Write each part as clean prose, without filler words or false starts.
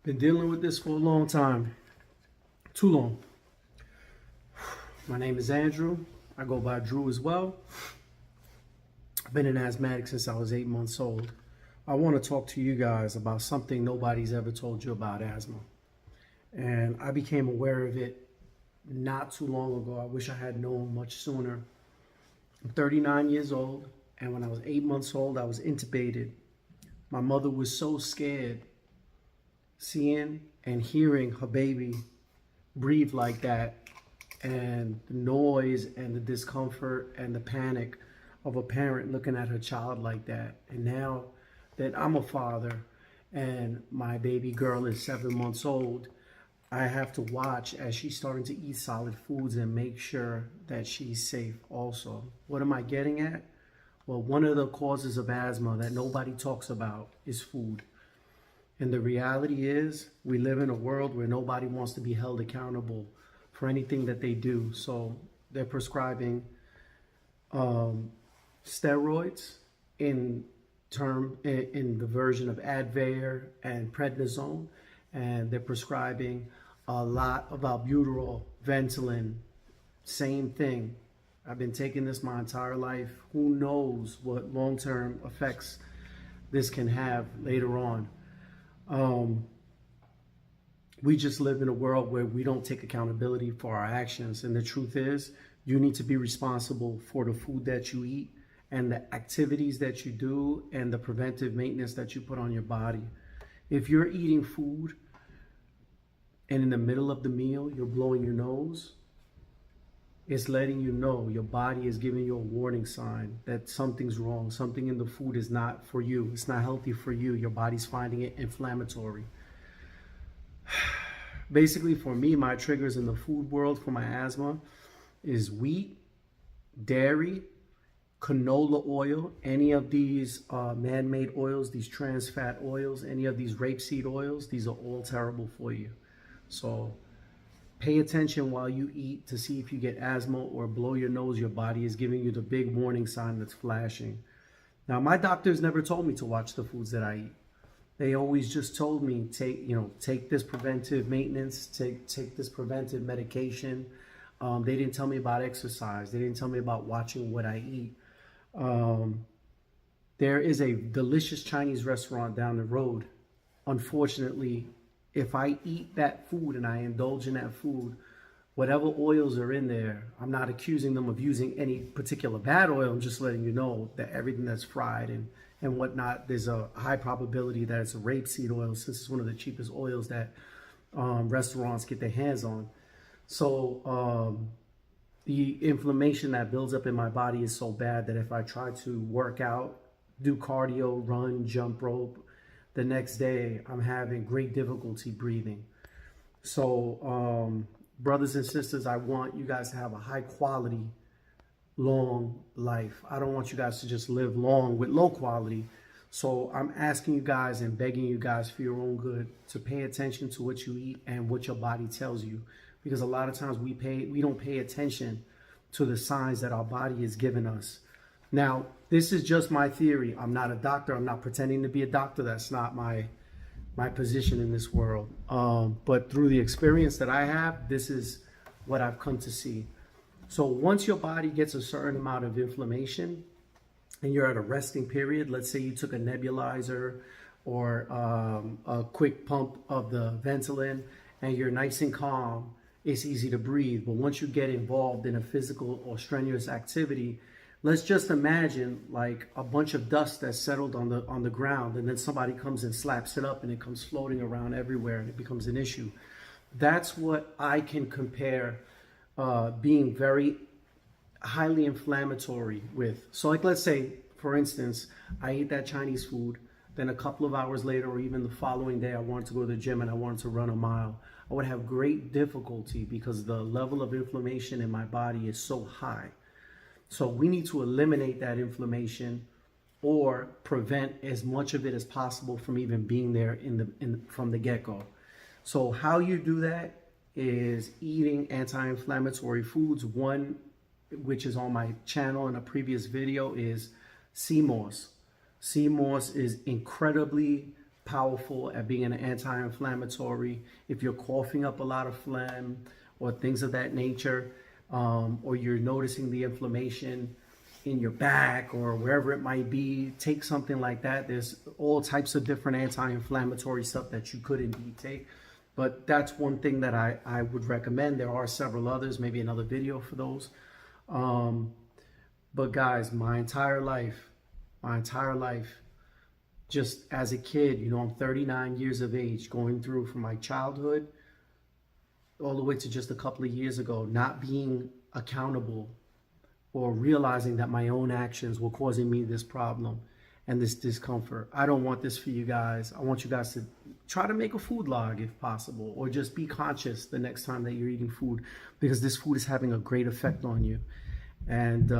Been dealing with this for a long time. Too long. My name is Andrew. I go by Drew as well. I've been an asthmatic since I was 8 months old. I want to talk to you guys about something nobody's ever told you about asthma. And I became aware of it not too long ago. I wish I had known much sooner. I'm 39 years old, and when I was 8 months old, I was intubated. My mother was so scared seeing and hearing her baby breathe like that, and the noise and the discomfort and the panic of a parent looking at her child like that. And now that I'm a father and my baby girl is 7 months old, I have to watch as she's starting to eat solid foods and make sure that she's safe also. What am I getting at? Well, one of the causes of asthma that nobody talks about is food. And the reality is, we live in a world where nobody wants to be held accountable for anything that they do. So they're prescribing steroids in the version of Advair and prednisone, and they're prescribing a lot of albuterol, Ventolin, same thing. I've been taking this my entire life. Who knows what long-term effects this can have later on. We just live in a world where we don't take accountability for our actions. And the truth is, you need to be responsible for the food that you eat and the activities that you do and the preventive maintenance that you put on your body. If you're eating food and in the middle of the meal, you're blowing your nose, it's letting you know, your body is giving you a warning sign that something's wrong. Something in the food is not for you. It's not healthy for you. Your body's finding it inflammatory. Basically, for me, my triggers in the food world for my asthma is wheat, dairy, canola oil, any of these man-made oils, these trans fat oils, any of these rapeseed oils. These are all terrible for you. So pay attention while you eat to see if you get asthma or blow your nose. Your body is giving you the big warning sign that's flashing. Now, my doctors never told me to watch the foods that I eat. They always just told me, take this preventive maintenance, take this preventive medication. They didn't tell me about exercise. They didn't tell me about watching what I eat. There is a delicious Chinese restaurant down the road. Unfortunately, if I eat that food and I indulge in that food, whatever oils are in there, I'm not accusing them of using any particular bad oil. I'm just letting you know that everything that's fried and whatnot, there's a high probability that it's a rapeseed oil, since it's one of the cheapest oils that restaurants get their hands on. So the inflammation that builds up in my body is so bad that if I try to work out, do cardio, run, jump rope, the next day I'm having great difficulty breathing. So brothers and sisters, I want you guys to have a high quality, long life. I don't want you guys to just live long with low quality. So I'm asking you guys and begging you guys for your own good to pay attention to what you eat and what your body tells you. Because a lot of times we don't pay attention to the signs that our body is giving us. Now, this is just my theory. I'm not a doctor. I'm not pretending to be a doctor. That's not my position in this world. But through the experience that I have, this is what I've come to see. So once your body gets a certain amount of inflammation and you're at a resting period, let's say you took a nebulizer or a quick pump of the Ventolin and you're nice and calm, it's easy to breathe. But once you get involved in a physical or strenuous activity, let's just imagine like a bunch of dust that's settled on the ground, and then somebody comes and slaps it up and it comes floating around everywhere and it becomes an issue. That's what I can compare being very highly inflammatory with. So like, let's say, for instance, I ate that Chinese food, then a couple of hours later or even the following day, I wanted to go to the gym and I wanted to run a mile. I would have great difficulty because the level of inflammation in my body is so high. So we need to eliminate that inflammation or prevent as much of it as possible from even being there from the get-go. So how you do that is eating anti-inflammatory foods. One, which is on my channel in a previous video, is sea moss. Sea moss is incredibly powerful at being an anti-inflammatory. If you're coughing up a lot of phlegm or things of that nature, or you're noticing the inflammation in your back or wherever it might be, take something like that. There's all types of different anti-inflammatory stuff that you could indeed take. But that's one thing that I would recommend. There are several others, maybe another video for those. But guys, my entire life, just as a kid, you know, I'm 39 years of age, going through from my childhood all the way to just a couple of years ago, not being accountable or realizing that my own actions were causing me this problem and this discomfort. I don't want this for you guys. I want you guys to try to make a food log if possible, or just be conscious the next time that you're eating food, because this food is having a great effect on you. And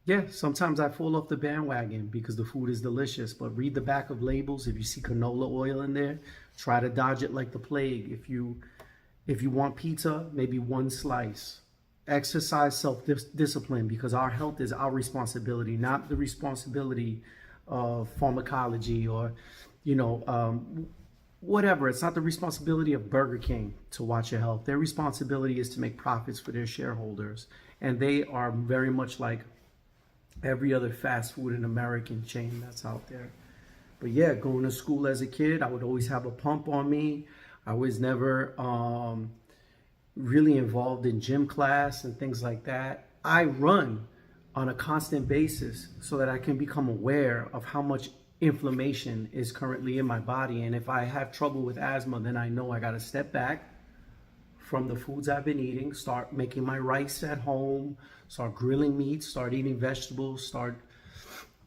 yeah, sometimes I fall off the bandwagon because the food is delicious, but read the back of labels. If you see canola oil in there, try to dodge it like the plague. If you want pizza, maybe one slice. Exercise self-discipline, because our health is our responsibility, not the responsibility of pharmacology or, you know, whatever. It's not the responsibility of Burger King to watch your health. Their responsibility is to make profits for their shareholders. And they are very much like every other fast food and American chain that's out there. But yeah, going to school as a kid, I would always have a pump on me. I was never really involved in gym class and things like that. I run on a constant basis so that I can become aware of how much inflammation is currently in my body. And if I have trouble with asthma, then I know I got to step back from the foods I've been eating, start making my rice at home, start grilling meat, start eating vegetables, start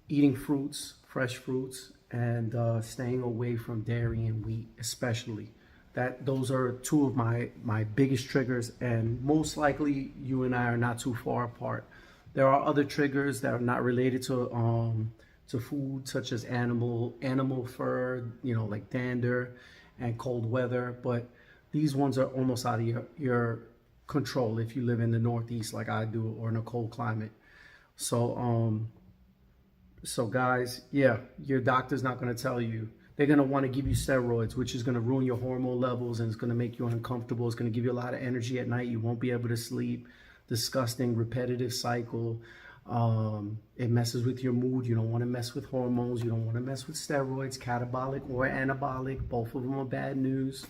eating fruits, fresh fruits, and staying away from dairy and wheat, especially. Those are two of my biggest triggers, and most likely you and I are not too far apart. There are other triggers that are not related to food, such as animal fur, you know, like dander and cold weather, but these ones are almost out of your control if you live in the Northeast like I do, or in a cold climate. So guys, yeah, your doctor's not going to tell you. They're going to want to give you steroids, which is going to ruin your hormone levels and it's going to make you uncomfortable. It's going to give you a lot of energy at night. You won't be able to sleep. Disgusting, repetitive cycle. It messes with your mood. You don't want to mess with hormones. You don't want to mess with steroids, catabolic or anabolic. Both of them are bad news.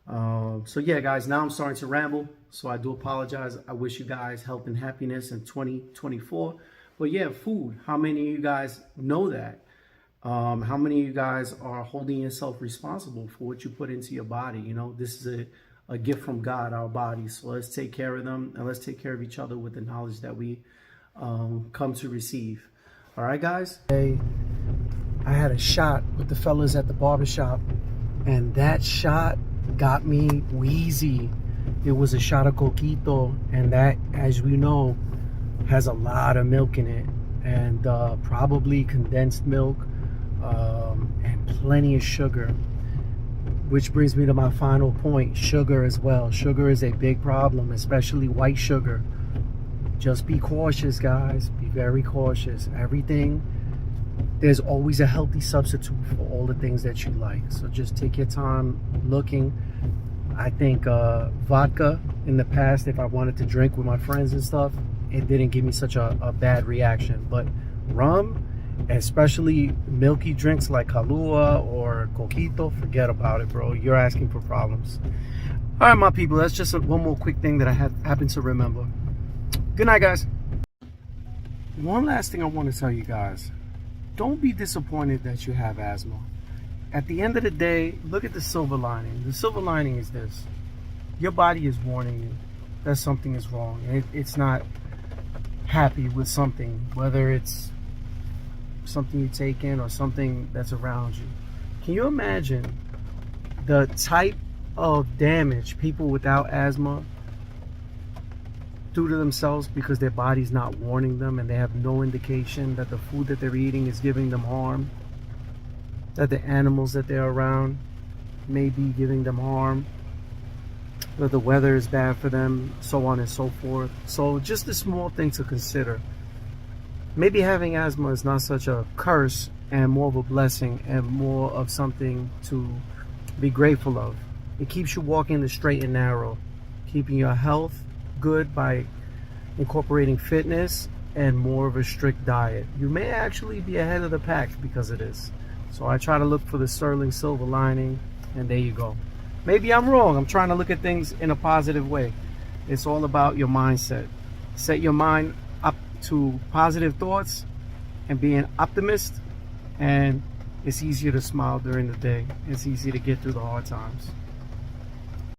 So yeah, guys, now I'm starting to ramble. So I do apologize. I wish you guys health and happiness in 2024. But yeah, food. How many of you guys know that? How many of you guys are holding yourself responsible for what you put into your body? You know, this is a gift from God, our bodies. So let's take care of them, and let's take care of each other with the knowledge that we come to receive. All right, guys? Hey, I had a shot with the fellas at the barbershop, and that shot got me wheezy. It was a shot of coquito, and that, as we know, has a lot of milk in it, and probably condensed milk. And plenty of sugar, which brings me to my final point: sugar as well. Sugar is a big problem, especially white sugar. Just be cautious, guys. Be very cautious. There's always a healthy substitute for all the things that you like. So just take your time looking. I think vodka in the past, if I wanted to drink with my friends and stuff, it didn't give me such a bad reaction. But rum, especially milky drinks like Kahlua or Coquito, forget about it, bro. You're asking for problems. All right, my people, that's just one more quick thing that I happened to remember. Good night, guys. One last thing I want to tell you guys. Don't be disappointed that you have asthma. At the end of the day, look at the silver lining. The silver lining is this: your body is warning you that something is wrong. It's not happy with something, whether it's something you take in or something that's around you. Can you imagine the type of damage people without asthma do to themselves because their body's not warning them and they have no indication that the food that they're eating is giving them harm, that the animals that they're around may be giving them harm, that the weather is bad for them, so on and so forth. So just a small thing to consider. Maybe having asthma is not such a curse and more of a blessing and more of something to be grateful of. It keeps you walking the straight and narrow, keeping your health good by incorporating fitness and more of a strict diet. You may actually be ahead of the pack because of this. So I try to look for the sterling silver lining, and there you go. Maybe I'm wrong. I'm trying to look at things in a positive way. It's all about your mindset. Set your mind up to positive thoughts and be an optimist, and it's easier to smile during the day. It's easy to get through the hard times.